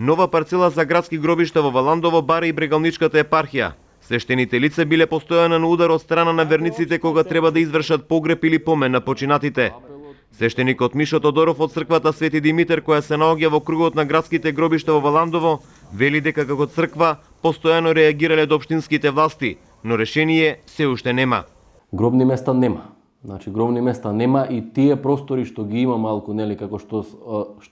Нова парцела за градски гробишта во Валандово бара и Брегалничката епархија. Свештените лица биле постојано на удар од страна на верниците кога треба да извршат погреб или помен на починатите. Свештеникот Мишо Тодоров од црквата Свети Димитар, која се наоѓа во кругот на градските гробишта во Валандово, вели дека како црква постојано реагирале до општинските власти, но решение се уште нема. Гробни места нема. Значи гробни места нема и тие простори што ги има малку, нели, како што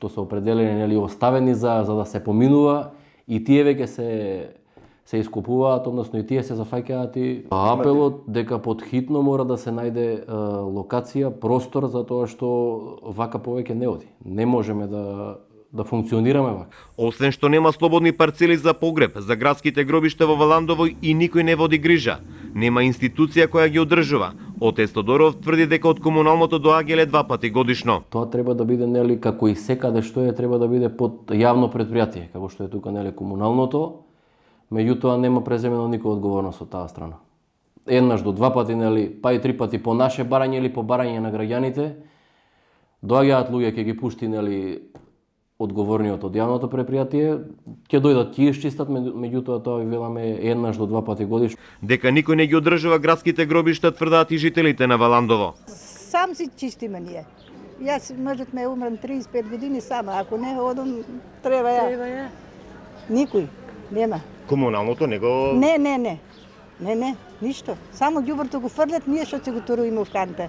се определени, нели, оставени за да се поминува, и тие веќе се искупуваат, односно и тие се зафаќаат, и апелот дека подхитно мора да се најде локација, простор, за тоа што вака повеќе не оди. Не можеме да функционираме вака. Освен што нема слободни парцели за погреб за градските гробишта во Валандово, и никој не води грижа. Нема институција која ги одржува. Отец Тодоров тврди дека од комуналното доаѓале 2 пати годишно. Тоа треба да биде, нели, како и секаде што треба да биде под јавно предпријатие, како што е тука, нели, комуналното. Меѓутоа нема преземено никоја одговорност од таа страна. Еднаш до 2 пати, нели, па и 3 пати по наше барање или по барање на граѓаните, доаѓаат луѓе ќе ги пушти, нели, одговорниот од јавното предпријатие, ќе дојдат ќе исчистат, меѓутоа тоа ви веламе еднаш до 2 пати годишно. Дека никој не ги одржува градските гробишта, тврдаат и жителите на Валандово. Сам си чистиме ние. Јас мажот ме умрам 35 години сама, ако не одам треба ја. Никој нема. Комуналното не го... Не, ништо. Само ѓуброто го фрлят, ние што се го туруиме в канта.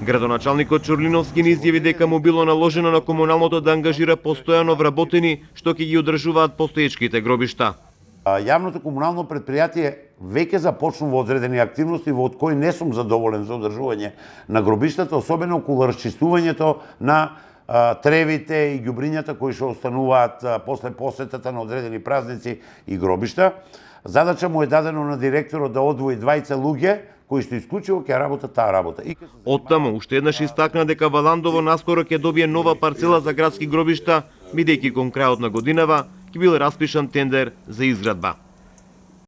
Градоначалникот Чурлиновски ни изјави дека му било наложено на комуналното да ангажира постојано вработени што ќе ги одржуваат постоечките гробишта. Јавното комунално предпријатие веќе започнува одредени активности во од кои не сум задоволен за одржување на гробиштата, особено околу расчистувањето на тревите и ѓубрињата кои што остануваат после посетата на одредени празници и гробишта. Задача му е дадено на директорот да одвои 20 луѓе кои што исклучиво ќе работат таа работа. Оттаму уште еднаш истакна дека Валандово наскоро ќе добие нова парцела за градски гробишта, бидејќи кон крајот на годинава ќе бил распишан тендер за изградба.